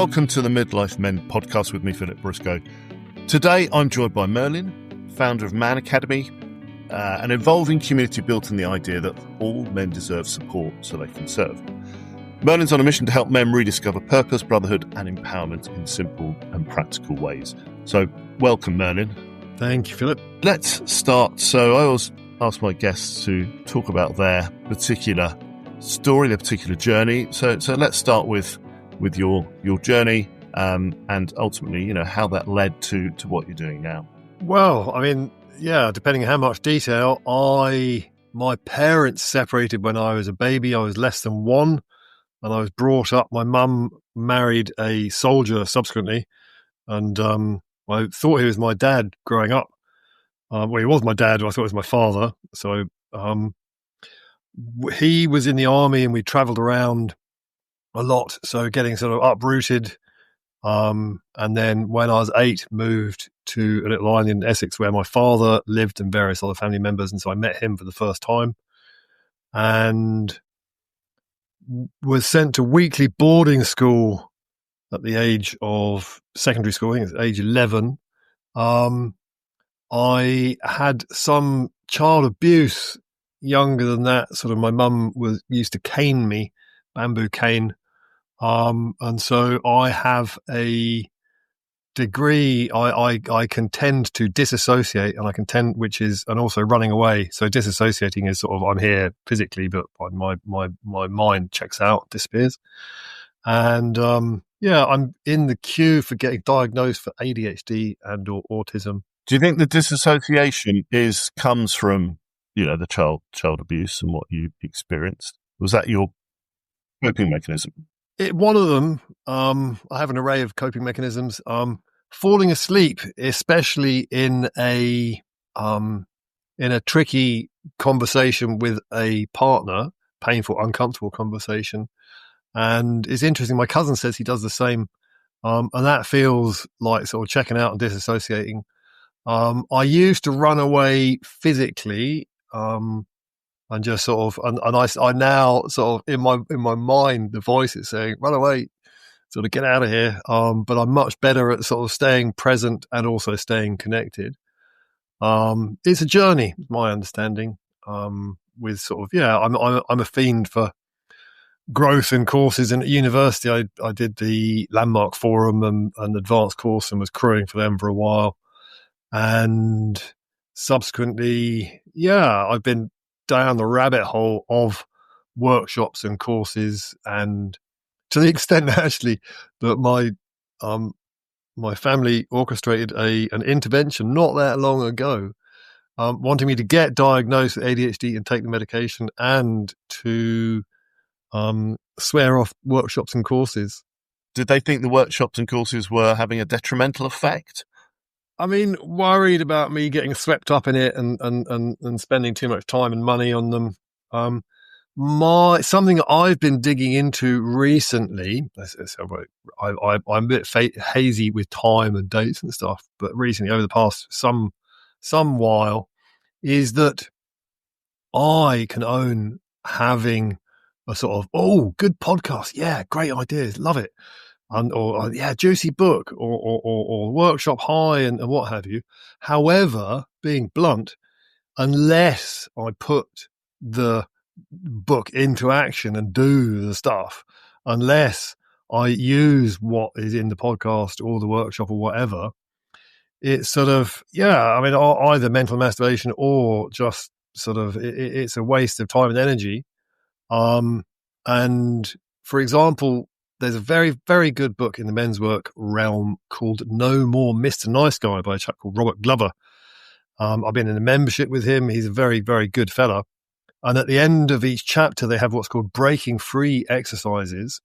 Welcome to the Midlife Men podcast with me, Philip Briscoe. Today, I'm joined by Merlin, founder of Man Academy, an evolving community built on the idea that all men deserve support so they can serve. Merlin's on a mission to help men rediscover purpose, brotherhood, and empowerment in simple and practical ways. So, welcome, Merlin. Thank you, Philip. Let's start. So, I always ask my guests to talk about their particular story, their particular journey. So let's start with your journey and ultimately, how that led to what you're doing now. Well, depending on how much detail, my parents separated when I was a baby. I was less than one, and I was brought up. My mum married a soldier subsequently, and I thought he was my dad growing up. Well, he was my dad, but I thought he was my father. So he was in the army, and we travelled around a lot, so getting sort of uprooted. And then when I was 8, moved to a little island in Essex where my father lived and various other family members. And so I met him for the first time and was sent to weekly boarding school at the age of secondary school. I think it's age 11. I had some child abuse younger than that. Sort of my mum used to cane me, bamboo cane. And so I have a degree. I can tend to disassociate, and also running away. So disassociating is sort of, I'm here physically, but my mind checks out, disappears. And I'm in the queue for getting diagnosed for ADHD and or autism. Do you think the disassociation comes from the child abuse and what you experienced? Was that your coping mechanism? One of them, I have an array of coping mechanisms. Falling asleep, especially in a tricky conversation with a partner, painful, uncomfortable conversation. And it's interesting, my cousin says he does the same. And that feels like sort of checking out and disassociating. I used to run away physically, and just sort of, and I now sort of in my mind, the voice is saying, run away, sort of get out of here. But I'm much better at sort of staying present and also staying connected. It's a journey, my understanding. With sort of, I'm a fiend for growth in courses. And at university, I did the Landmark Forum and advanced course and was crewing for them for a while. And subsequently, I've been down the rabbit hole of workshops and courses, and to the extent actually that my family orchestrated an intervention not that long ago, wanting me to get diagnosed with ADHD and take the medication and to swear off workshops and courses. Did they think the workshops and courses were having a detrimental effect? I mean, worried about me getting swept up in it and spending too much time and money on them. Something that I've been digging into recently, I'm a bit hazy with time and dates and stuff, but recently over the past some while, is that I can own having a sort of, good podcast. Yeah, great ideas. Love it. Juicy book or workshop high and what have you. However, being blunt, unless I put the book into action and do the stuff, unless I use what is in the podcast or the workshop or whatever, it's sort of, either mental masturbation or just sort of, it's a waste of time and energy. And for example, there's a very, very good book in the men's work realm called No More Mr. Nice Guy by a chap called Robert Glover. I've been in a membership with him. He's a very, very good fella. And at the end of each chapter, they have what's called breaking free exercises.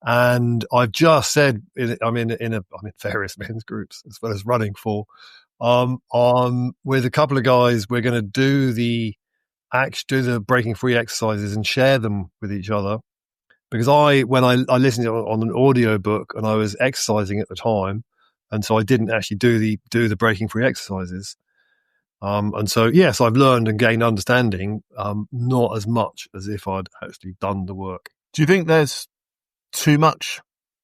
And I've just said, I'm in various men's groups as well as running for, with a couple of guys, we're going to do the breaking free exercises and share them with each other. Because when I listened to it on an audio book and I was exercising at the time, and so I didn't actually do the breaking free exercises. And so, yes, I've learned and gained understanding, not as much as if I'd actually done the work. Do you think there's too much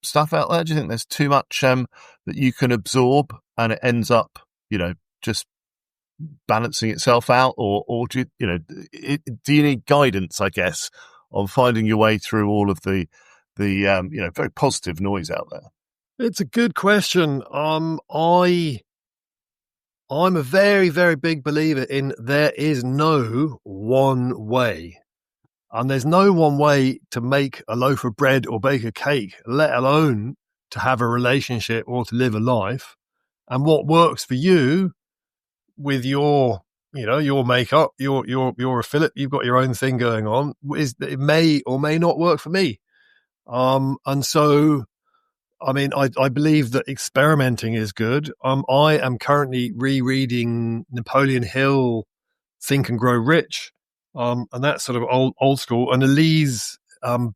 stuff out there? Do you think there's too much that you can absorb and it ends up, just balancing itself out, or do do you need guidance, I guess, on finding your way through all of the very positive noise out there? It's a good question. I'm a very, very big believer in there is no one way. And there's no one way to make a loaf of bread or bake a cake, let alone to have a relationship or to live a life. And what works for you with your makeup, you're a Philip, you've got your own thing going on, it may or may not work for me. And so, I mean, I believe that experimenting is good. I am currently rereading Napoleon Hill, Think and Grow Rich. And that's sort of old school. And Elise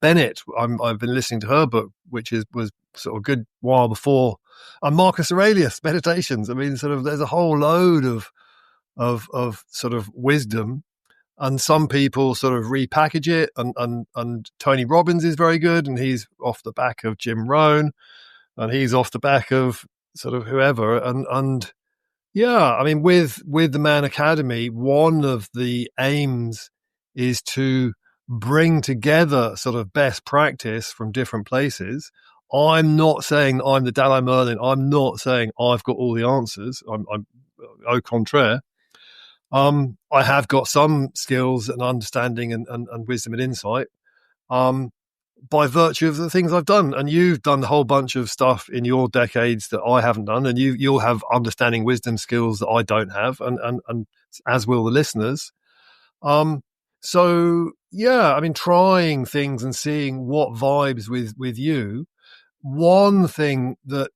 Bennett, I've been listening to her book, which was sort of a good while before. And Marcus Aurelius, Meditations. I mean, sort of, there's a whole load of sort of wisdom. And some people sort of repackage it. And Tony Robbins is very good, and he's off the back of Jim Rohn, and he's off the back of sort of whoever. And yeah, I mean, with the Man Academy, one of the aims is to bring together sort of best practice from different places. I'm not saying I'm the Dalai Merlin. I'm not saying I've got all the answers. I'm au contraire. I have got some skills and understanding and wisdom and insight. By virtue of the things I've done. And you've done a whole bunch of stuff in your decades that I haven't done, and you'll have understanding, wisdom, skills that I don't have, and as will the listeners. So yeah, I mean, trying things and seeing what vibes with you. One thing that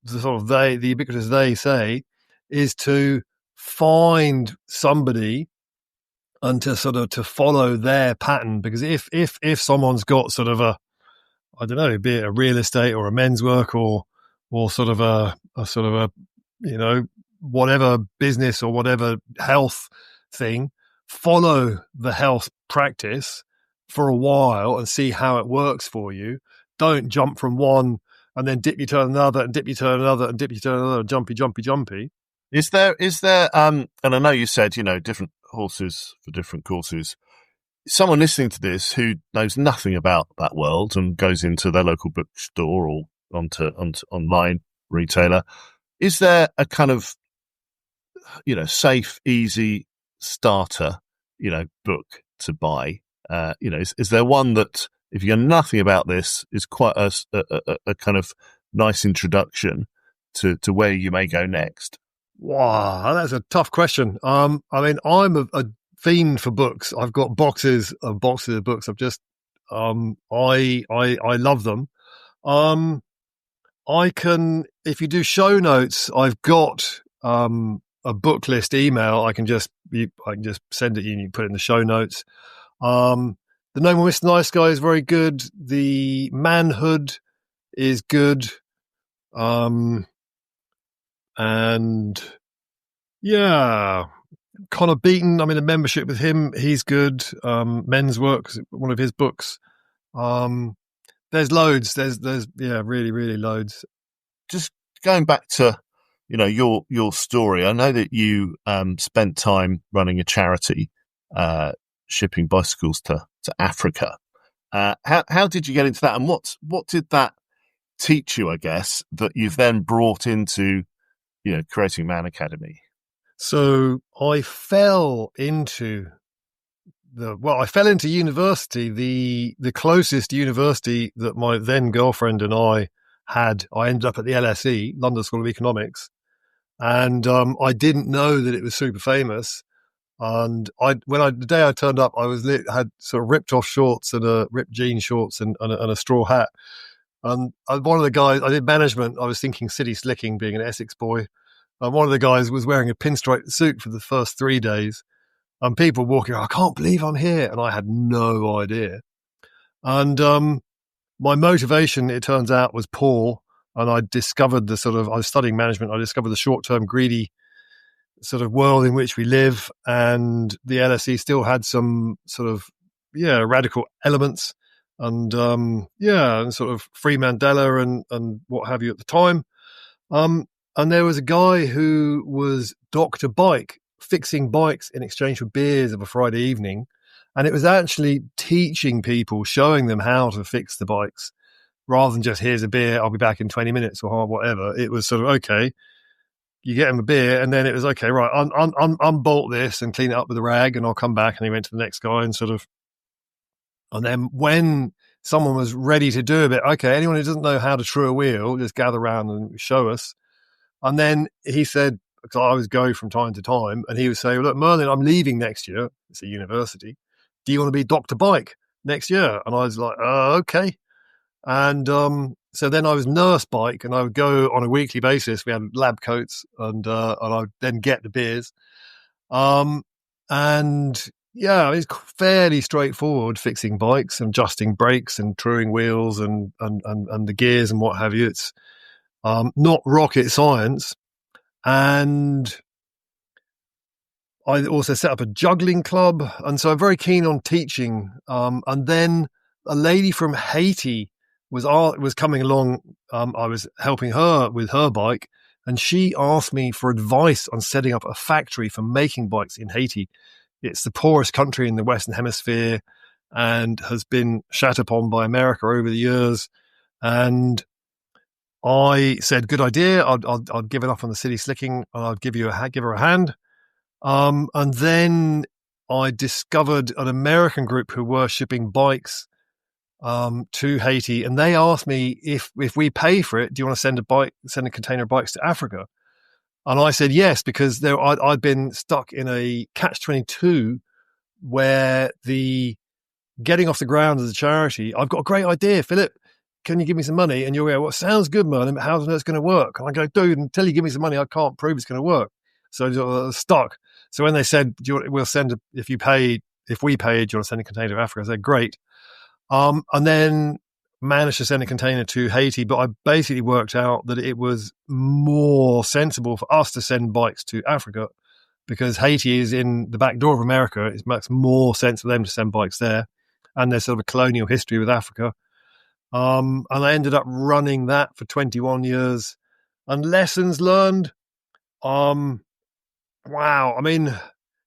the ubiquitous they say is to find somebody and to follow their pattern, because if someone's got sort of I don't know, be it a real estate or a men's work or sort of a whatever business or whatever health thing, follow the health practice for a while and see how it works for you. Don't jump from one and then dip your toe in another and dip your toe in another and dip your toe in another, jumpy. Is there and I know you said, different horses for different courses. Someone listening to this who knows nothing about that world and goes into their local bookstore or onto online retailer, is there a kind of, safe, easy starter, book to buy? Is there one that, if you know nothing about this, is quite a kind of nice introduction to where you may go next? Wow, that's a tough question. I mean, I'm a fiend for books. I've got boxes of books. I've just, I love them. I can, if you do show notes, I've got a book list email. I can just send it you and you put it in the show notes. The No More Mr. Nice Guy is very good. The Manhood is good. And yeah, Connor Beaton, I'm in a membership with him. He's good. Men's Work, one of his books. There's loads. There's really, really loads. Just going back to, your story. I know that you spent time running a charity, shipping bicycles to Africa. How did you get into that, and what did that teach you, I guess, that you've then brought into creating Man Academy? So I fell into university. The closest university that my then girlfriend and I had, I ended up at the LSE, London School of Economics, and I didn't know that it was super famous. And the day I turned up, I had sort of ripped off shorts and ripped jean shorts and a straw hat. And one of the guys, I did management. I was thinking city slicking, being an Essex boy. And one of the guys was wearing a pinstripe suit for the first 3 days. And people walking around, I can't believe I'm here. And I had no idea. And my motivation, it turns out, was poor. And I discovered I was studying management. I discovered the short-term greedy sort of world in which we live. And the LSE still had some sort of, radical elements. and and sort of free Mandela and what have you at the time. And there was a guy who was Dr. Bike, fixing bikes in exchange for beers of a Friday evening. And it was actually teaching people, showing them how to fix the bikes rather than just, here's a beer, I'll be back in 20 minutes or whatever. It was sort of, okay, you get him a beer, and then it was, okay, right, unbolt this and clean it up with a rag, and I'll come back. And he went to the next guy and sort of, and then when someone was ready to do a bit, okay, anyone who doesn't know how to true a wheel, just gather around and show us. And then he said, because I always go from time to time, and he would say, look, Merlin, I'm leaving next year. It's a university. Do you want to be Dr. Bike next year? And I was like, okay. And so then I was Nurse Bike, and I would go on a weekly basis. We had lab coats, and I would then get the beers. And yeah, it's fairly straightforward, fixing bikes and adjusting brakes and truing wheels and the gears and what have you. It's not rocket science. And I also set up a juggling club, and so I'm very keen on teaching. And then a lady from Haiti was coming along. I was helping her with her bike, and she asked me for advice on setting up a factory for making bikes in Haiti. It's the poorest country in the Western Hemisphere and has been shat upon by America over the years. And I said, good idea. I'd give it up on the city slicking, and I'd give her a hand. And then I discovered an American group who were shipping bikes to Haiti, and they asked me, if we pay for it, do you want to send a container of bikes to Africa? And I said yes, because I'd been stuck in a catch-22 where the getting off the ground as a charity. I've got a great idea, Philip. Can you give me some money? And you'll go, well, sounds good, Merlin, but how's it going to work? And I go, dude, until you give me some money, I can't prove it's going to work. So I was stuck. So when they said, we'll send, if we pay, do you want to send a container to Africa? I said, great. And then managed to send a container to Haiti, but I basically worked out that it was more sensible for us to send bikes to Africa, because Haiti is in the back door of America. It makes more sense for them to send bikes there. And there's sort of a colonial history with Africa. And I ended up running that for 21 years. And lessons learned, wow. I mean,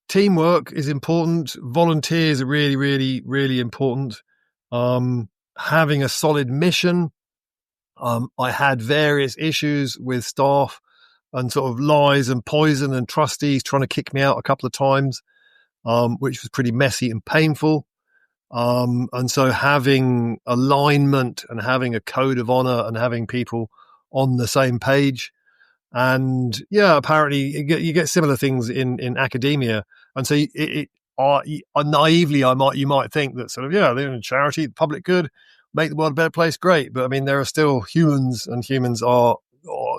teamwork is important. Volunteers are really, really, really important. Having a solid mission. I had various issues with staff and sort of lies and poison and trustees trying to kick me out a couple of times, which was pretty messy and painful. And so having alignment and having a code of honor and having people on the same page. And yeah, apparently you get similar things in academia. And so naively, you might think that sort of, yeah, they're in charity, public good, make the world a better place. Great. But I mean, there are still humans, and humans are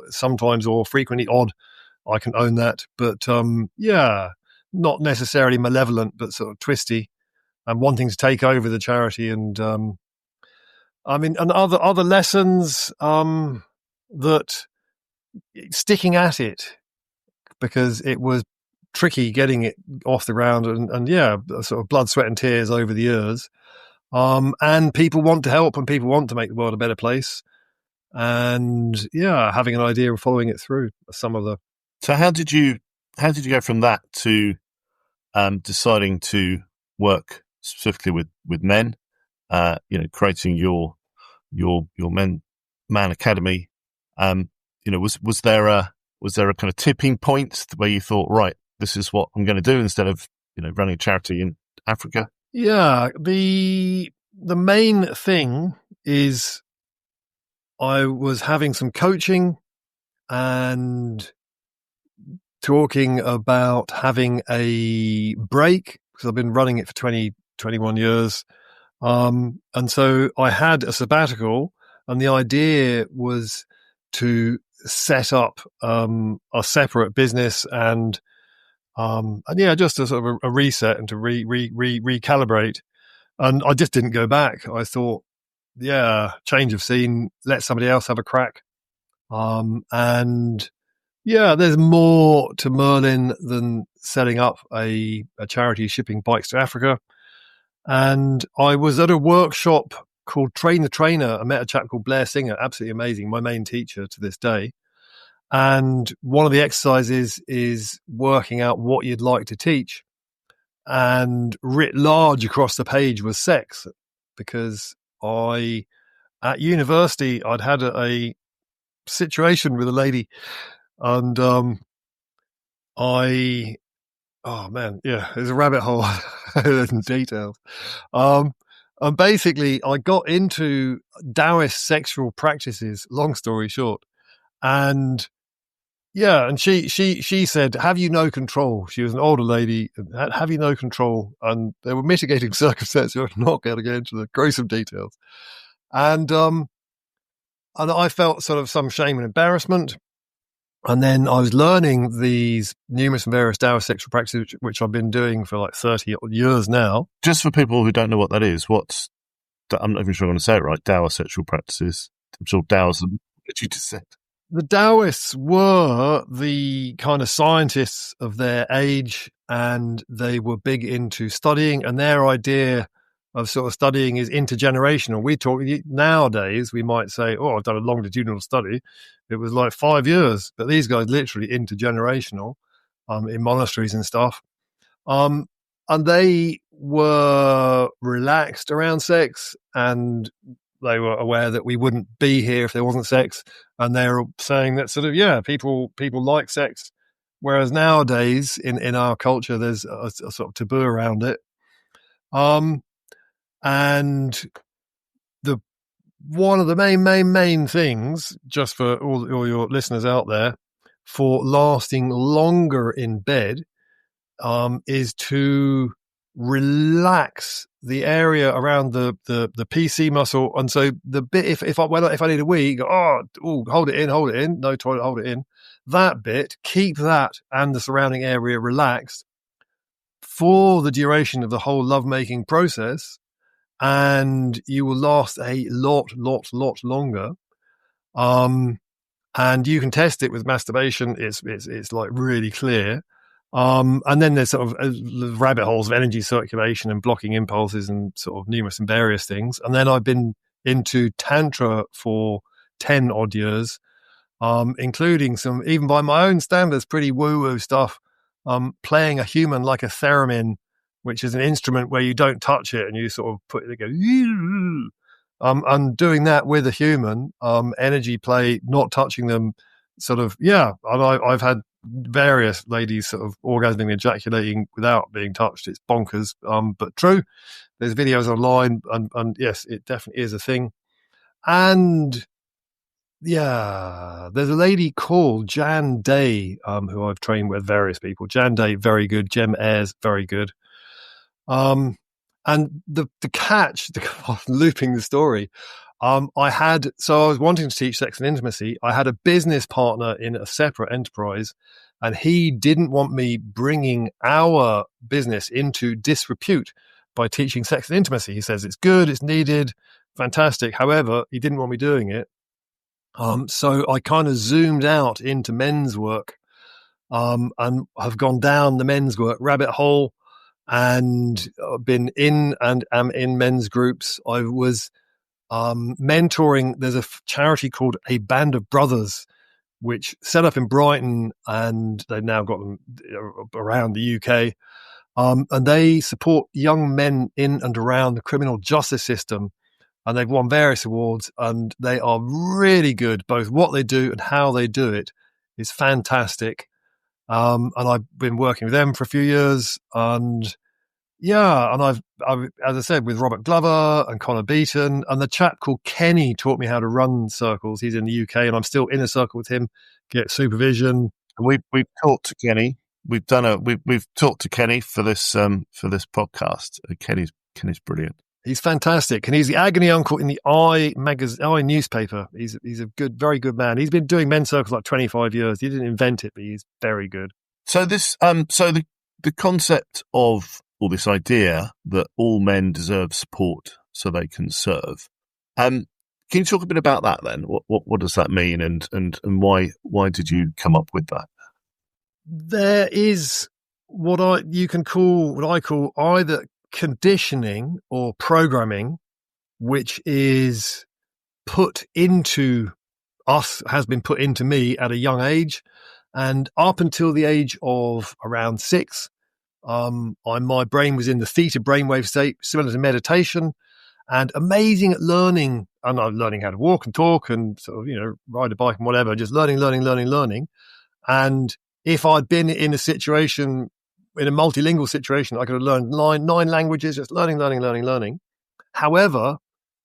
sometimes or frequently odd. I can own that. But yeah, not necessarily malevolent, but sort of twisty and wanting to take over the charity. And I mean, and other lessons that sticking at it, because it was tricky getting it off the ground, and yeah, sort of blood, sweat and tears over the years. And people want to help, and people want to make the world a better place. And yeah, having an idea of following it through some of the. So how did you go from that to deciding to work specifically with men, creating your Man Academy? Was there a kind of tipping point where you thought, right, this is what I'm going to do instead of, running a charity in Africa? Yeah, the main thing is I was having some coaching and talking about having a break, because I've been running it for 21 years. And so I had a sabbatical, and the idea was to set up a separate business and yeah, just a sort of a reset and to recalibrate. And I just didn't go back. I thought, yeah, change of scene, let somebody else have a crack. And yeah, there's more to Merlin than setting up a charity shipping bikes to Africa. And I was at a workshop called Train the Trainer. I met a chap called Blair Singer, absolutely amazing, my main teacher to this day. And one of the exercises is working out what you'd like to teach. And writ large across the page was sex, because at university, I'd had a situation with a lady, and oh man, yeah, there's a rabbit hole in details. And basically, I got into Taoist sexual practices, long story short. And yeah, and she said, have you no control? She was an older lady. Have you no control? And there were mitigating circumstances. I'm not going to get into the gruesome details. And I felt sort of some shame and embarrassment. And then I was learning these numerous and various Taoist sexual practices, which I've been doing for like 30 years now. Just for people who don't know what that is, I'm not even sure I'm going to say it right, Taoist sexual practices. I'm sure Taoism, what you just said. The Taoists were the kind of scientists of their age, and they were big into studying, and their idea of sort of studying is intergenerational. We talk nowadays, we might say, oh, I've done a longitudinal study. It was like 5 years, but these guys literally intergenerational, in monasteries and stuff. And they were relaxed around sex, and they were aware that we wouldn't be here if there wasn't sex. And they're saying that sort of, yeah, people like sex. Whereas nowadays in our culture, there's a sort of taboo around it. And one of the main things, just for all your listeners out there, for lasting longer in bed, is to relax the area around the PC muscle. And so the bit, if I need a wee, go, hold it in, no toilet, hold it in. That bit, keep that and the surrounding area relaxed for the duration of the whole lovemaking process, and you will last a lot longer. And you can test it with masturbation. It's like really clear. And then there's sort of rabbit holes of energy circulation and blocking impulses and sort of numerous and various things. And then I've been into Tantra for 10 odd years, including some, even by my own standards, pretty woo-woo stuff, playing a human like a theremin, which is an instrument where you don't touch it and you sort of put it, go, and doing that with a human, energy play, not touching them, sort of, yeah. And I've had various ladies sort of orgasming, ejaculating without being touched. It's bonkers, but true. There's videos online, and yes, it definitely is a thing. And yeah, there's a lady called Jan Day, who I've trained with various people. Jan Day, very good. Jem Ayres, very good. And the catch, looping the story, I was wanting to teach sex and intimacy. I had a business partner in a separate enterprise, and he didn't want me bringing our business into disrepute by teaching sex and intimacy. He says it's good, it's needed, fantastic. However, he didn't want me doing it. So I kind of zoomed out into men's work, and have gone down the men's work rabbit hole, and been in and am in men's groups. I was mentoring. There's a charity called A Band of Brothers, which set up in Brighton, and they've now got them around the UK. And they support young men in and around the criminal justice system. And they've won various awards, and they are really good. Both what they do and how they do it is fantastic. And I've been working with them for a few years, and yeah, and I've as I said, with Robert Glover and Connor Beaton, and the chap called Kenny taught me how to run circles. He's in the UK, and I'm still in a circle with him, get supervision. We've talked to Kenny. We've talked to Kenny for this podcast. Kenny's brilliant. He's fantastic, and he's the agony uncle in the I newspaper. He's a good, very good man. He's been doing men's circles like 25 years. He didn't invent it, but he's very good. So this, the concept of, or this idea that all men deserve support so they can serve. Can you talk a bit about that then? What does that mean, and why did you come up with that? There is what I call either conditioning or programming which is put into us, has been put into me at a young age. And up until the age of around 6, my brain was in the theta brainwave state, similar to meditation, and amazing at learning. And I'm learning how to walk and talk and sort of, ride a bike and whatever, just learning. And if I'd been in a situation, in a multilingual situation, I could have learned 9 languages, just learning. However,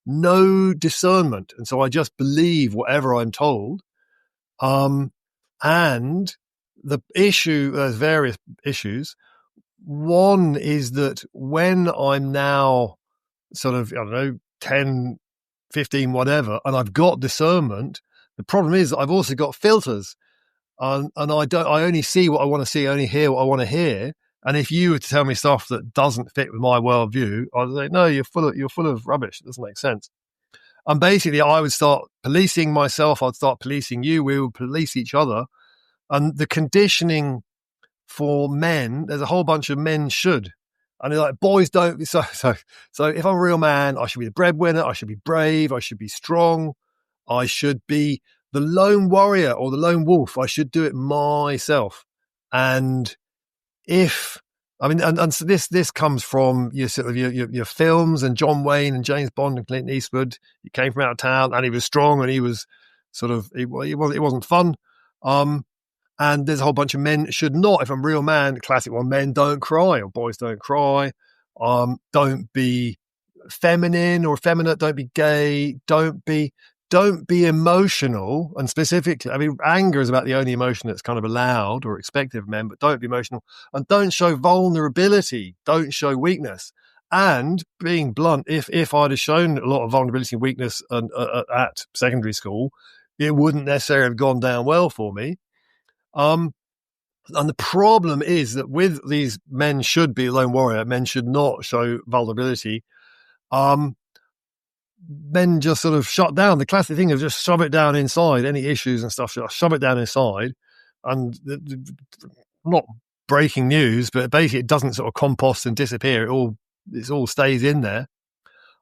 no discernment. And so I just believe whatever I'm told. And the issue, there's various issues. One is that when I'm now sort of, 10, 15, whatever, and I've got discernment, the problem is that I've also got filters. And I only see what I want to see, I only hear what I want to hear. And if you were to tell me stuff that doesn't fit with my worldview, I'd say, no, you're full of rubbish. It doesn't make sense. And basically I would start policing myself. I'd start policing you. We would police each other. And the conditioning for men, there's a whole bunch of men should. And they're like, boys don't. So if I'm a real man, I should be the breadwinner. I should be brave. I should be strong. I should be the lone warrior or the lone wolf. I should do it myself. And so this comes from your sort of your films and John Wayne and James Bond and Clint Eastwood. He came from out of town and he was strong and he was sort of, it wasn't fun. And there's a whole bunch of men should not. If I'm a real man, classic one, men don't cry or boys don't cry. Don't be feminine or effeminate. Don't be gay. Don't be emotional. And specifically, anger is about the only emotion that's kind of allowed or expected of men, but don't be emotional and don't show vulnerability. Don't show weakness. And being blunt, if I'd have shown a lot of vulnerability and weakness at secondary school, it wouldn't necessarily have gone down well for me. And the problem is that with these men should be lone warrior, men should not show vulnerability. Men just sort of shut down. The classic thing is just shove it down inside, any issues and stuff, just shove it down inside. And not breaking news, but basically it doesn't sort of compost and disappear. It all stays in there.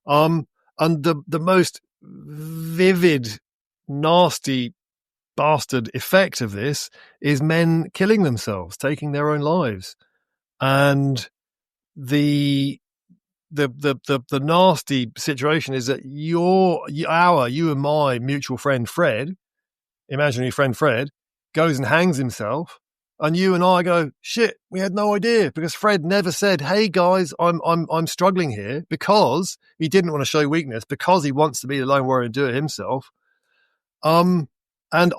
And the most vivid, nasty bastard effect of this is men killing themselves, taking their own lives. And the nasty situation is that you and my mutual friend Fred, imaginary friend Fred, goes and hangs himself, and you and I go, shit, we had no idea, because Fred never said, hey guys, I'm struggling here, because he didn't want to show weakness, because he wants to be the lone warrior and do it himself. And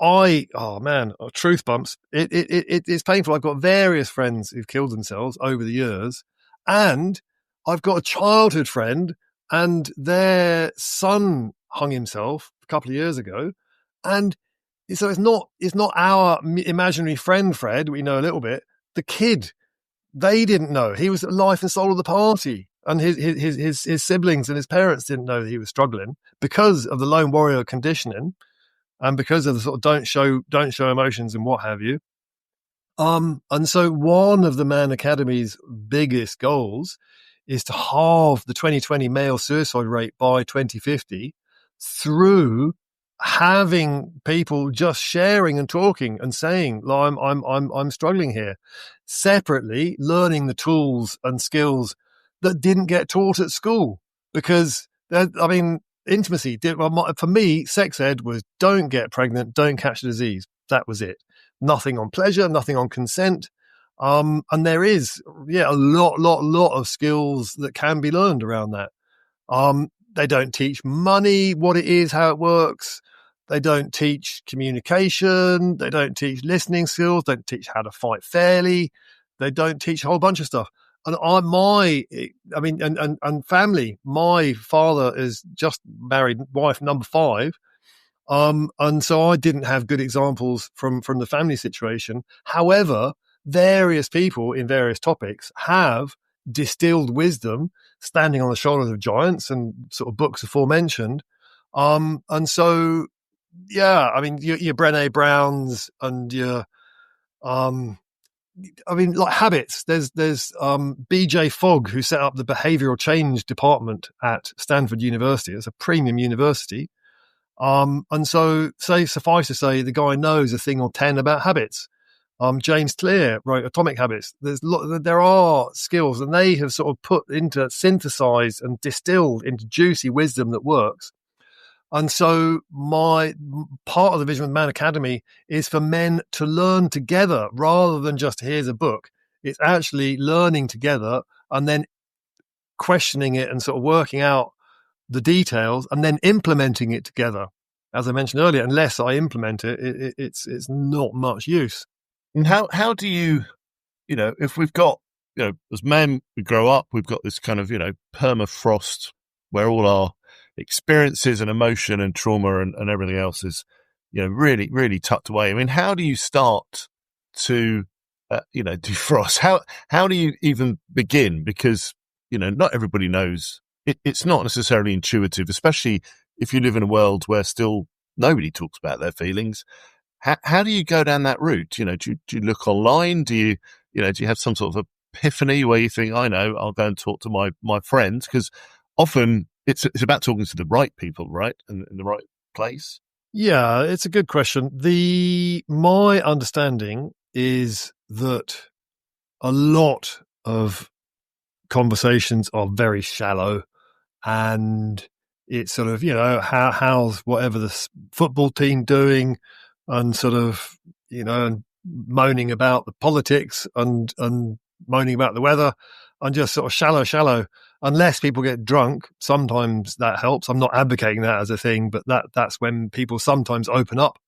truth bumps. It's painful. I've got various friends who've killed themselves over the years, and I've got a childhood friend, and their son hung himself a couple of years ago, and so it's not our imaginary friend Fred. We know a little bit. The kid, they didn't know. He was the life and soul of the party, and his siblings and his parents didn't know that he was struggling because of the lone warrior conditioning. And because of the sort of don't show emotions and what have you. And so one of the Man Academy's biggest goals is to halve the 2020 male suicide rate by 2050 through having people just sharing and talking and saying, I'm struggling here. Separately, learning the tools and skills that didn't get taught at school, because intimacy, for me, sex ed was don't get pregnant, don't catch the disease. That was it. Nothing on pleasure, nothing on consent. And there is, a lot of skills that can be learned around that. They don't teach money, what it is, how it works. They don't teach communication. They don't teach listening skills. They don't teach how to fight fairly. They don't teach a whole bunch of stuff. And family, my father is just married wife number 5. And so I didn't have good examples from the family situation. However, various people in various topics have distilled wisdom standing on the shoulders of giants and sort of books aforementioned. And so, your Brené Browns and your, I mean, like habits. There's B.J. Fogg, who set up the behavioral change department at Stanford University. It's a premium university. And so suffice to say, the guy knows a thing or 10 about habits. James Clear wrote Atomic Habits. There are skills, and they have sort of synthesized and distilled into juicy wisdom that works. And so my part of the vision of Man Academy is for men to learn together rather than just here's a book. It's actually learning together and then questioning it and sort of working out the details and then implementing it together. As I mentioned earlier, unless I implement it, it's not much use. And how do you, if we've got, as men, we grow up, we've got this kind of, permafrost where all our experiences and emotion and trauma and everything else is, really, really tucked away. I mean, how do you start to, defrost? How do you even begin? Because, not everybody knows. It's not necessarily intuitive, especially if you live in a world where still nobody talks about their feelings. How do you go down that route? Do you look online? Do you have some sort of epiphany where you think, I know, I'll go and talk to my friends? Because often it's about talking to the right people, right? And in the right place. Yeah, it's a good question. My understanding is that a lot of conversations are very shallow, and it's sort of, how's whatever the football team doing, and sort of, and moaning about the politics and moaning about the weather, and just sort of shallow. Unless people get drunk, sometimes that helps. I'm not advocating that as a thing, but that's when people sometimes open up.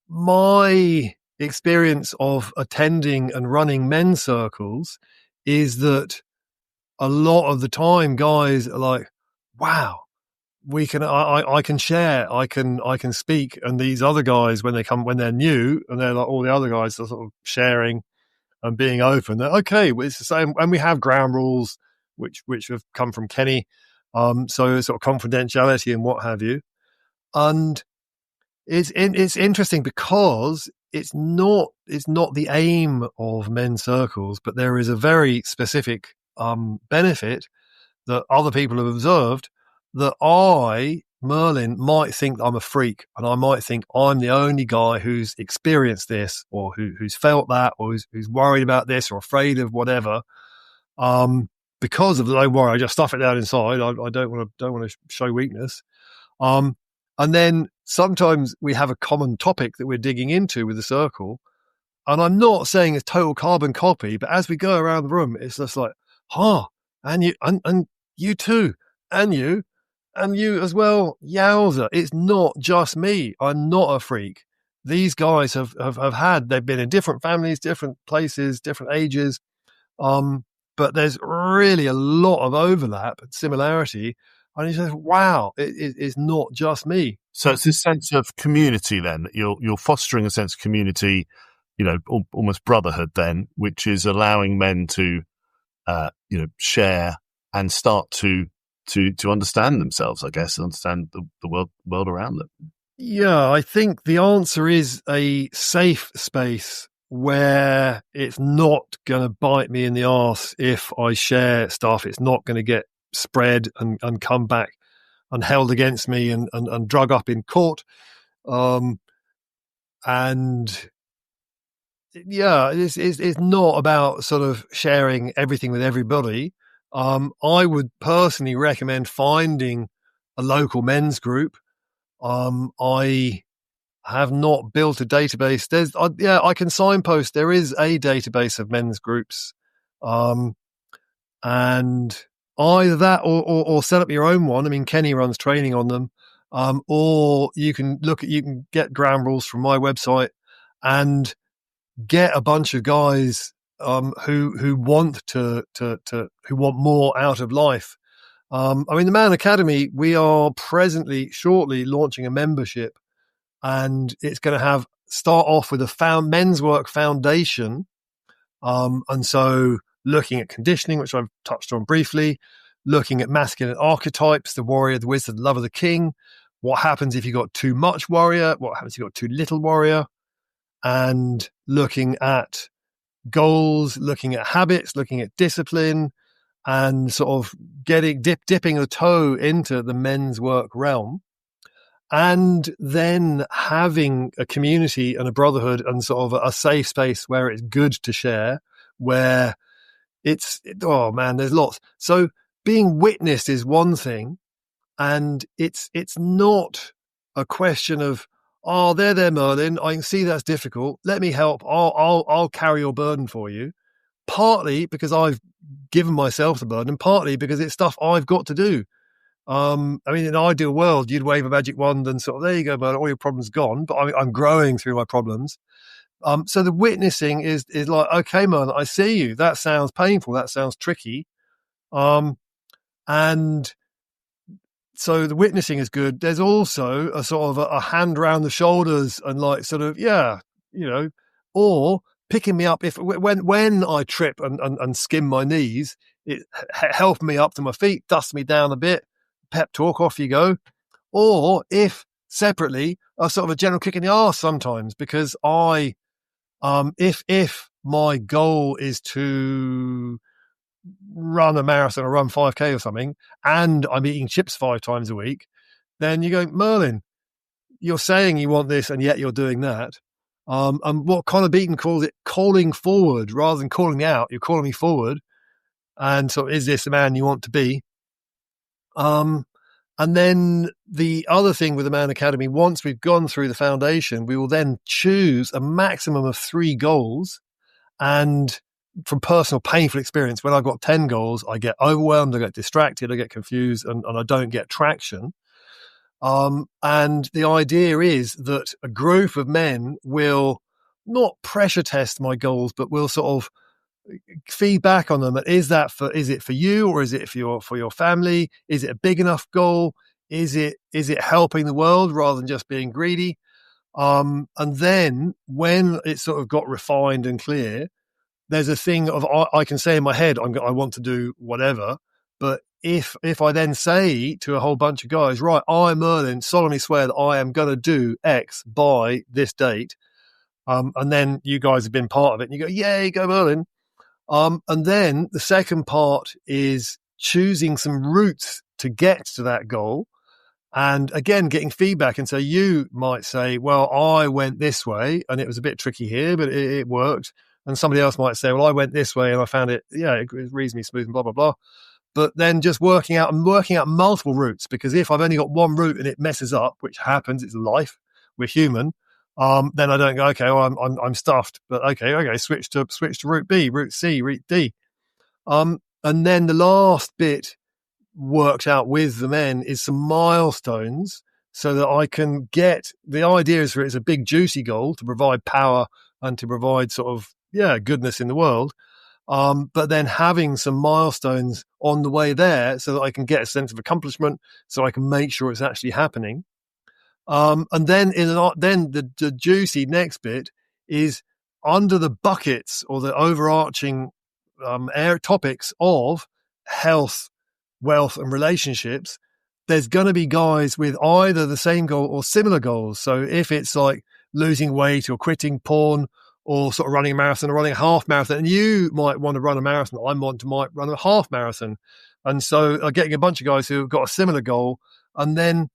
My experience of attending and running men's circles is that a lot of the time guys are like, wow, I can share, I can speak. And these other guys, when they're new and they're like, all the other guys are sort of sharing and being open, they're okay, it's the same. And we have ground rules, which have come from Kenny. So sort of confidentiality and what have you. And it's interesting because it's not the aim of men's circles, but there is a very specific benefit that other people have observed, that I, Merlin, might think I'm a freak, and I might think I'm the only guy who's experienced this, or who's felt that, or who's worried about this, or afraid of whatever. Because of the don't worry, I just stuff it down inside. I don't want to show weakness. And then sometimes we have a common topic that we're digging into with the circle. And I'm not saying it's total carbon copy, but as we go around the room, it's just like, and you, and you too, and you as well. Yowza. It's not just me. I'm not a freak. These guys they've been in different families, different places, different ages. But there's really a lot of overlap and similarity. And he says, wow, it's not just me. So it's this sense of community then. You're fostering a sense of community, almost brotherhood then, which is allowing men to, share and start to understand themselves, I guess, and understand the world around them. Yeah, I think the answer is a safe space where it's not going to bite me in the arse if I share stuff. It's not going to get spread and come back and held against me and drug up in court. And yeah, it's not about sort of sharing everything with everybody. I would personally recommend finding a local men's group. I have not built a database. I can signpost. There is a database of men's groups, and either that or set up your own one. I mean, Kenny runs training on them, or you can get ground rules from my website and get a bunch of guys who want who want more out of life. I mean, the Man Academy, we are shortly launching a membership. And it's going to start off with a men's work foundation. And so looking at conditioning, which I've touched on briefly, looking at masculine archetypes, the warrior, the wizard, the lover, the king. What happens if you've got too much warrior? What happens if you've got too little warrior? and looking at goals, looking at habits, looking at discipline, and sort of dipping a toe into the men's work realm. And then having a community and a brotherhood and sort of a safe space where it's good to share, where there's lots. So being witnessed is one thing, and it's not a question of, oh, there, Merlin, I can see that's difficult. Let me help. I'll carry your burden for you. Partly because I've given myself the burden, and partly because it's stuff I've got to do. In an ideal world, you'd wave a magic wand and sort of, there you go, Merlin, all your problems gone. But I'm growing through my problems. So the witnessing is like, okay, Merlin, I see you. That sounds painful. That sounds tricky. And so the witnessing is good. There's also a sort of a hand around the shoulders and like sort of, or picking me up when I trip and skim my knees, it helping me up to my feet, dust me down a bit, pep talk, off you go. Or if separately, a sort of a general kick in the arse sometimes, because if my goal is to run a marathon or run 5K or something, and I'm eating chips 5 times a week, then you go, Merlin, you're saying you want this and yet you're doing that. And what Connor Beaton calls it, calling forward rather than calling out. You're calling me forward. And so is this the man you want to be? And then the other thing with the Man Academy, once we've gone through the foundation, we will then choose a maximum of 3 goals. And from personal painful experience, when I've got 10 goals, I get overwhelmed, I get distracted, I get confused, and I don't get traction. And the idea is that a group of men will not pressure test my goals, but will sort of feedback on them. Is it for you, or is it for your family? Is it a big enough goal? Is it helping the world rather than just being greedy? And then when it's sort of got refined and clear, there's a thing of, I can say in my head, I want to do whatever. But if I then say to a whole bunch of guys, right, I, Merlin, solemnly swear that I am going to do X by this date, and then you guys have been part of it, and you go, yay, go Merlin. And then the second part is choosing some routes to get to that goal. And again, getting feedback. And so you might say, well, I went this way and it was a bit tricky here, but it worked. And somebody else might say, well, I went this way and I found it was reasonably smooth and blah, blah, blah. But then just working out multiple routes, because if I've only got one route and it messes up, which happens, it's life, we're human. Then I don't go, okay, well, I'm stuffed, but okay, switch to route B, route C, route D. And then the last bit worked out with the men is some milestones so that I can get, the idea is for it's a big juicy goal to provide power and to provide sort of, goodness in the world. But then having some milestones on the way there so that I can get a sense of accomplishment, so I can make sure it's actually happening. And then the juicy next bit is under the buckets or the overarching topics of health, wealth, and relationships. There's going to be guys with either the same goal or similar goals. So if it's like losing weight or quitting porn or sort of running a marathon or running a half marathon, and you might want to run a marathon, might run a half marathon. And so getting a bunch of guys who've got a similar goal and then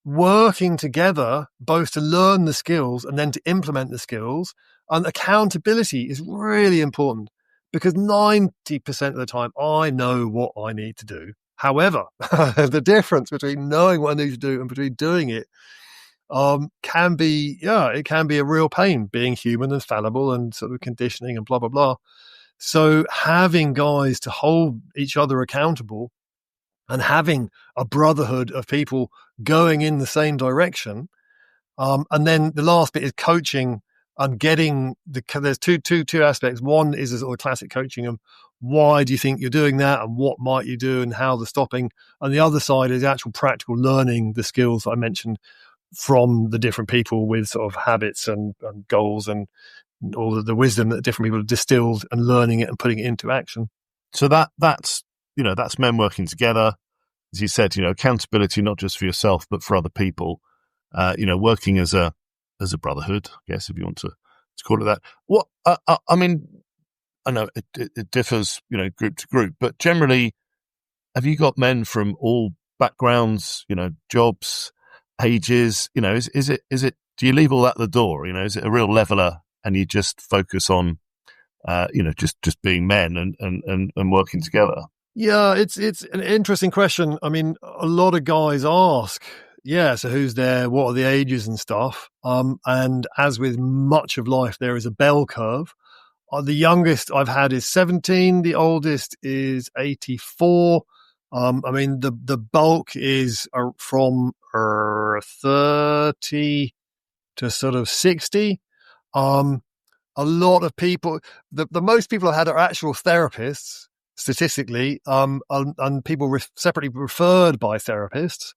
working together both to learn the skills and then to implement the skills. And accountability is really important because 90% of the time I know what I need to do. However, the difference between knowing what I need to do and between doing it can be a real pain, being human and fallible and sort of conditioning and blah, blah, blah. So having guys to hold each other accountable and having a brotherhood of people going in the same direction. And then the last bit is coaching and getting there's two aspects. One is a sort of classic coaching of why do you think you're doing that and what might you do and how they're stopping. And the other side is actual practical learning the skills that I mentioned from the different people with sort of habits and goals and all the wisdom that different people have distilled and learning it and putting it into action. So that's men working together. As you said, accountability, not just for yourself, but for other people, working as a as a brotherhood, I guess, if you want to call it that. What I mean, I know it differs, group to group, but generally, have you got men from all backgrounds, jobs, ages? Is it? Do you leave all that at the door? Is it a real leveler, and you just focus on, just being men and working together? Yeah, it's an interesting question. I mean, a lot of guys ask, so who's there? What are the ages and stuff? And as with much of life, there is a bell curve. The youngest I've had is 17. The oldest is 84. I mean, the bulk is from 30 to sort of 60. A lot of people, the most people I've had are actual therapists, statistically, and people separately referred by therapists.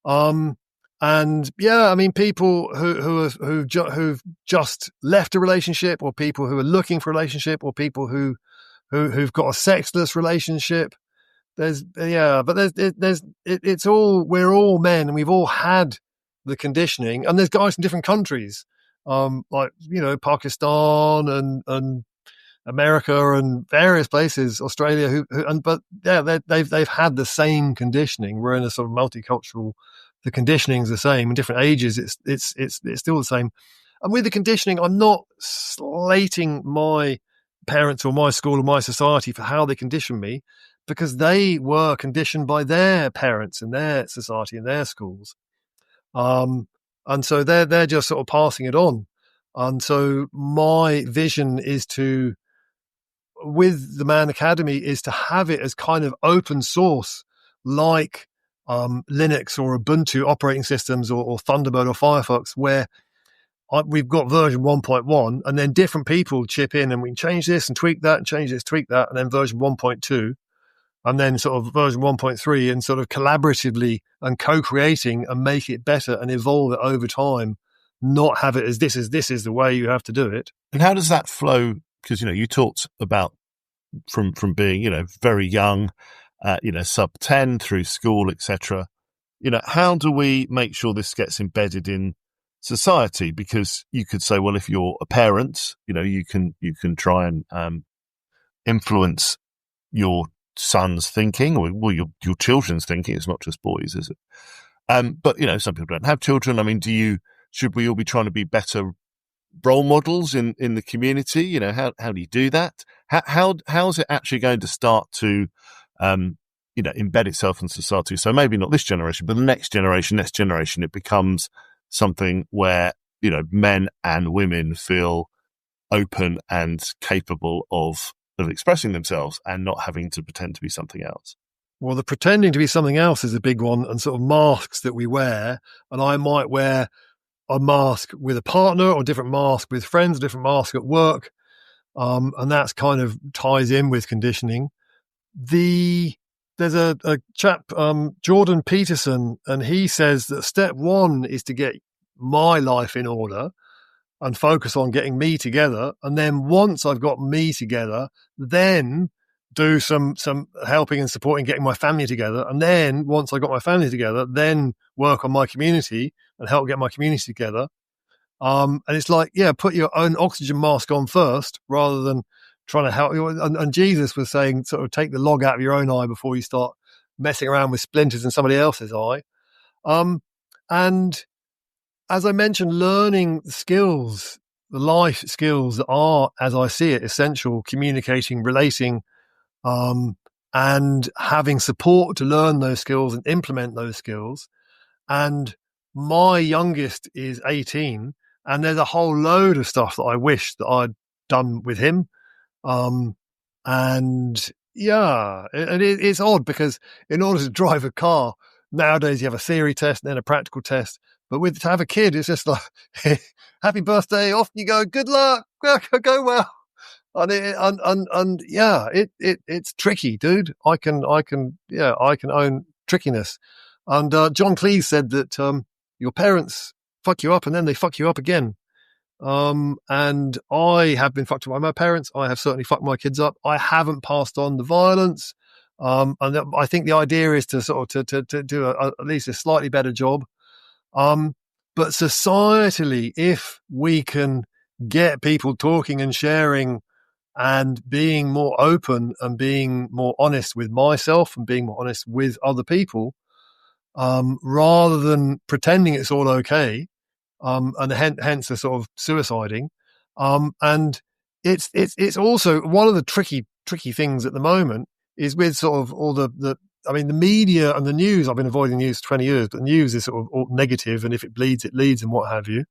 And I mean, people who've just left a relationship, or people who are looking for a relationship, or people who've got a sexless relationship. It's all, we're all men, and we've all had the conditioning. And there's guys from different countries, like Pakistan and America and various places, Australia, they've had the same conditioning. We're in a sort of multicultural. The conditioning's the same. In different ages, it's still the same. And with the conditioning, I'm not slating my parents or my school or my society for how they conditioned me, because they were conditioned by their parents and their society and their schools. And so they're just sort of passing it on. And so my vision is with the Man Academy, is to have it as kind of open source, like Linux or Ubuntu operating systems, or Thunderbird or Firefox, where we've got version 1.1, and then different people chip in, and we can change this and tweak that, and change this, tweak that, and then version 1.2, and then sort of version 1.3, and sort of collaboratively and co-creating and make it better and evolve it over time, not have it as this is the way you have to do it. And how does that flow? Because, you talked about from being, very young, sub 10 through school, etc. How do we make sure this gets embedded in society? Because you could say, well, if you're a parent, you can try and influence your son's thinking, or your children's thinking. It's not just boys, is it? But some people don't have children. I mean, should we all be trying to be better role models in the community? How do you do that? How's it actually going to start to embed itself in society? So maybe not this generation, but the next generation, it becomes something where men and women feel open and capable of expressing themselves and not having to pretend to be something else. Well, the pretending to be something else is a big one, and sort of masks that we wear. And I might wear a mask with a partner, or a different mask with friends, a different mask at work. And that's kind of ties in with conditioning. There's a chap, Jordan Peterson, and he says that step one is to get my life in order and focus on getting me together. And then once I've got me together, then do some helping and supporting getting my family together. And then once I got my family together, then work on my community and help get my community together. And it's like, put your own oxygen mask on first, rather than trying to help you. And Jesus was saying, sort of take the log out of your own eye before you start messing around with splinters in somebody else's eye. And as I mentioned, learning skills, the life skills that are, as I see it, essential: communicating, relating, and having support to learn those skills and implement those skills. And my youngest is 18, and there's a whole load of stuff that I wish that I'd done with him. It's odd, because in order to drive a car nowadays, you have a theory test and then a practical test. But to have a kid, it's just like, happy birthday, off you go, good luck, go well. It's tricky, dude. I can own trickiness. And John Cleese said that your parents fuck you up and then they fuck you up again. And I have been fucked up by my parents. I have certainly fucked my kids up. I haven't passed on the violence. And I think the idea is to sort of to do at least a slightly better job. But societally, if we can get people talking and sharing and being more open and being more honest with myself and being more honest with other people, rather than pretending it's all okay, and hence the sort of suiciding. And it's also one of the tricky things at the moment is with sort of all the media and the news. I've been avoiding the news for 20 years, but the news is sort of all negative, and if it bleeds, it leads, and what have you.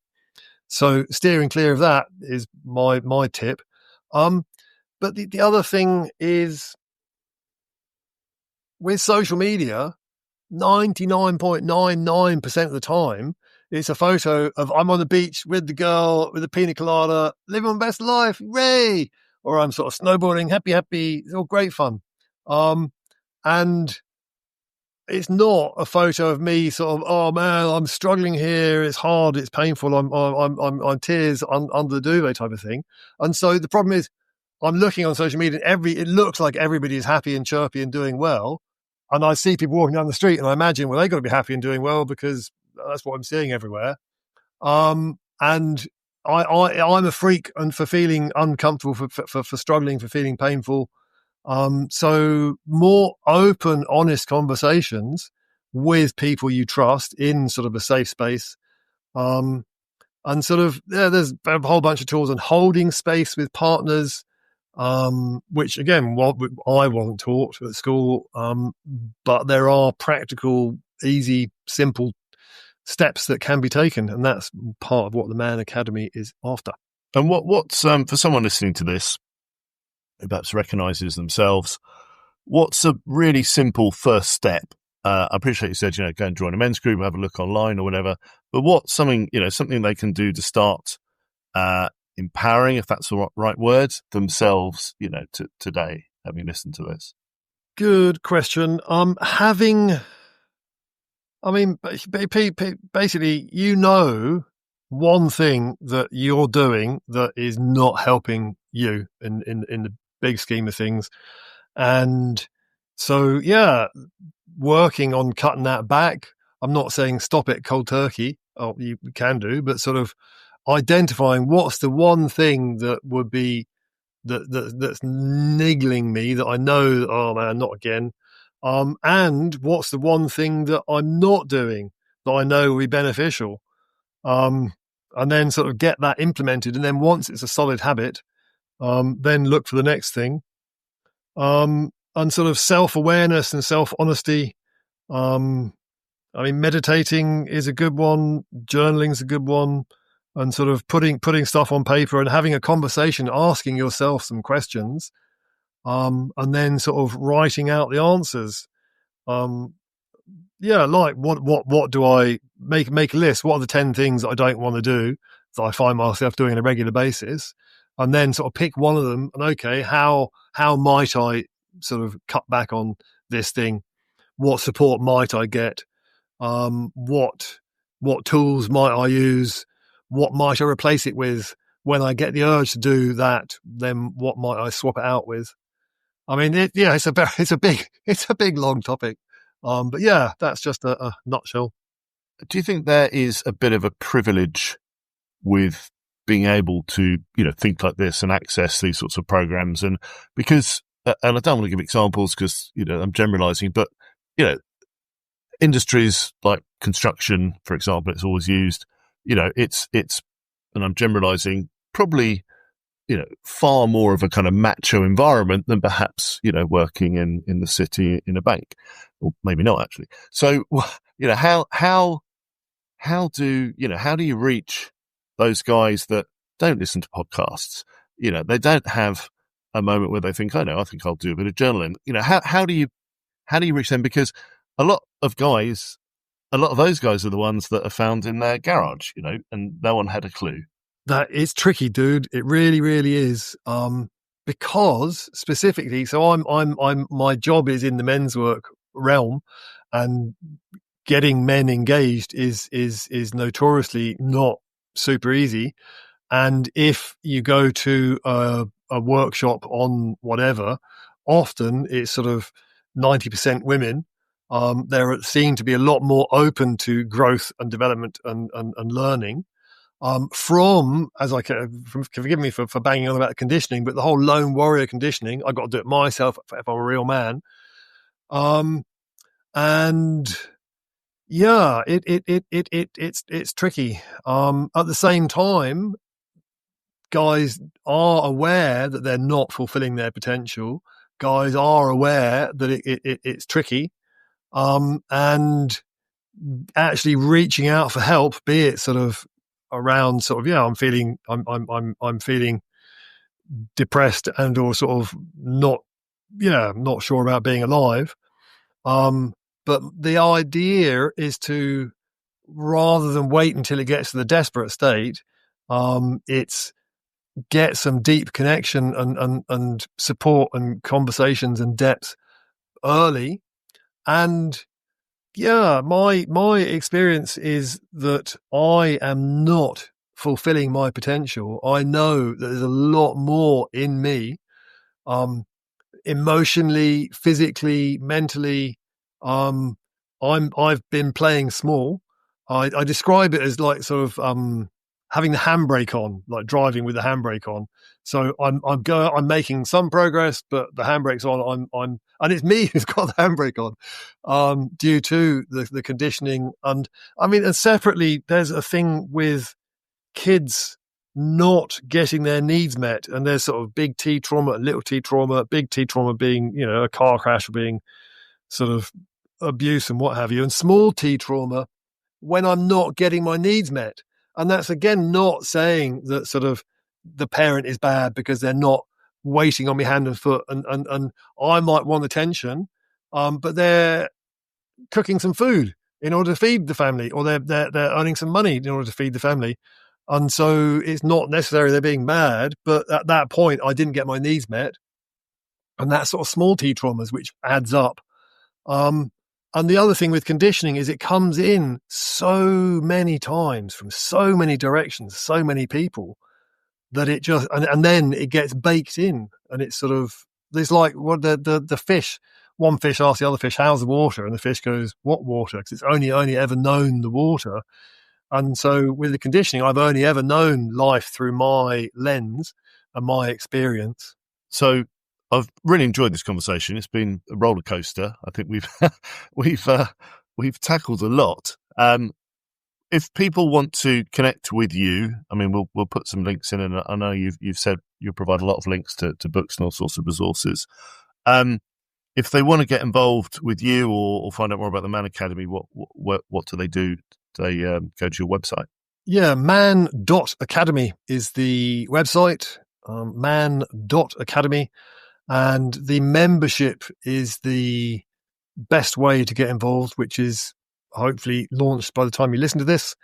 So steering clear of that is my tip. But the other thing is with social media, 99.99% of the time, it's a photo of I'm on the beach with the girl with the pina colada, living my best life, hooray! Or I'm sort of snowboarding, happy. It's all great fun. And it's not a photo of me sort of, oh man, I'm struggling here. It's hard. It's painful. I'm tears under the duvet type of thing. And so the problem is, I'm looking on social media and it looks like everybody is happy and chirpy and doing well. And I see people walking down the street and I imagine, well, they got to be happy and doing well because that's what I'm seeing everywhere. And I'm a freak and for feeling uncomfortable, for struggling, for feeling painful. So more open, honest conversations with people you trust in sort of a safe space. And sort of, there's a whole bunch of tools on holding space with partners, which again, I wasn't taught at school. But there are practical, easy, simple steps that can be taken. And that's part of what the Man Academy is after. And what's, for someone listening to this, who perhaps recognises themselves, what's a really simple first step? I appreciate you said, go and join a men's group, have a look online or whatever, but what's something they can do to start empowering, if that's the right word, themselves, today, having listened to this? Good question. Basically, one thing that you're doing that is not helping you in the big scheme of things. And so, working on cutting that back. I'm not saying stop it cold turkey. Oh, you can do, but sort of identifying what's the one thing that would be that's niggling me that I know, oh man, not again. And what's the one thing that I'm not doing that I know will be beneficial? And then sort of get that implemented. And then once it's a solid habit, then look for the next thing. And sort of self-awareness and self-honesty. Meditating is a good one. Journaling is a good one. And sort of putting stuff on paper and having a conversation, asking yourself some questions, and then sort of writing out the answers. Like what do I make a list? What are the 10 things that I don't want to do that I find myself doing on a regular basis? And then sort of pick one of them and okay, how might I sort of cut back on this thing? What support might I get? What tools might I use? What might I replace it with? When I get the urge to do that, then what might I swap it out with? It's a big long topic. But yeah, that's just a nutshell. Do you think there is a bit of a privilege with being able to, think like this and access these sorts of programs? And because, and I don't want to give examples because, I'm generalizing, but, industries like construction, for example, it's always used, it's, and I'm generalizing, probably, far more of a kind of macho environment than perhaps, working in the city in a bank, or maybe not actually. So, how do you reach those guys that don't listen to podcasts? They don't have a moment where they think, I think I'll do a bit of journaling. How do you reach them? Because a lot of those guys are the ones that are found in their garage, and no one had a clue. That is tricky, dude. It really, really is. Because specifically, so I'm my job is in the men's work realm, and getting men engaged is notoriously not super easy. And if you go to a workshop on whatever, often it's sort of 90% women. They're seen to be a lot more open to growth and development and learning. Forgive me for banging on about the conditioning, but the whole lone warrior conditioning, I've got to do it myself if I'm a real man. And yeah, it's tricky. At the same time, guys are aware that they're not fulfilling their potential. Guys are aware that it's tricky. And actually reaching out for help, be it sort of around sort of, I'm feeling depressed and or sort of not sure about being alive. But the idea is to, rather than wait until it gets to the desperate state, it's get some deep connection and support and conversations and depth early. And yeah, my experience is that I am not fulfilling my potential. I know that there's a lot more in me, emotionally, physically, mentally. I've been playing small. I describe it as like sort of having the handbrake on, like driving with the handbrake on. So I'm making some progress, but the handbrake's on. And it's me who's got the handbrake on, due to the conditioning. And I mean, and separately, there's a thing with kids not getting their needs met, and there's sort of big T trauma and little T trauma. Big T trauma being, a car crash, or being sort of abuse and what have you, and small T trauma when I'm not getting my needs met. And that's, again, not saying that sort of the parent is bad because they're not waiting on me hand and foot, and I might want attention, but they're cooking some food in order to feed the family, or they're earning some money in order to feed the family. And so it's not necessarily they're being bad, but at that point I didn't get my needs met. And that's sort of small T traumas, which adds up. And the other thing with conditioning is it comes in so many times from so many directions, so many people, that it just, and then it gets baked in, and it's sort of, there's like what the fish, one fish asks the other fish, how's the water? And the fish goes, what water? Because it's only ever known the water. And so with the conditioning, I've only ever known life through my lens and my experience. So I've really enjoyed this conversation. It's been a roller coaster. I think we've tackled a lot. If people want to connect with you, I mean, we'll put some links in, and I know you've said you'll provide a lot of links to books and all sorts of resources. If they want to get involved with you or find out more about the Man Academy, what do they do? Do they go to your website? Yeah, man.academy is the website, man.academy. And the membership is the best way to get involved, which is hopefully launched by the time you listen to this.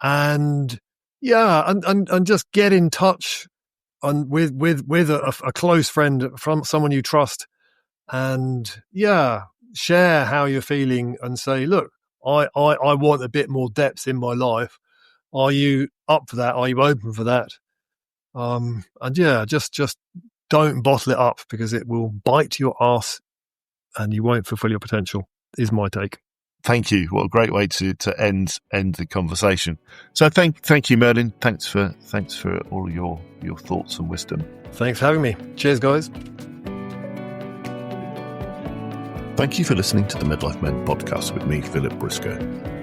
And yeah, and just get in touch with a close friend, from someone you trust, and yeah, share how you're feeling and say, look, I want a bit more depth in my life. Are you up for that? Are you open for that? And yeah, just don't bottle it up, because it will bite your ass and you won't fulfill your potential, is my take. Thank you. What a great way to end the conversation. So thank you, Merlin. Thanks for all your thoughts and wisdom. Thanks for having me. Cheers, guys. Thank you for listening to the Midlife Men podcast with me, Philip Briscoe.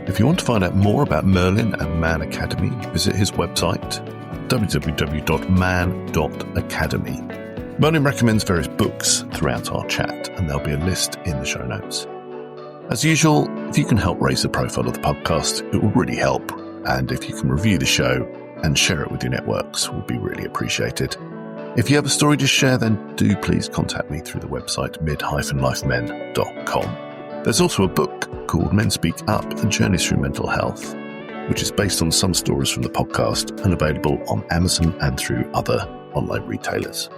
If you want to find out more about Merlin and Man Academy, visit his website, www.man.academy. Merlin recommends various books throughout our chat, and there'll be a list in the show notes. As usual, if you can help raise the profile of the podcast, it will really help. And if you can review the show and share it with your networks, will be really appreciated. If you have a story to share, then do please contact me through the website mid-lifemen.com. There's also a book called Men Speak Up, and Journeys Through Mental Health, which is based on some stories from the podcast and available on Amazon and through other online retailers.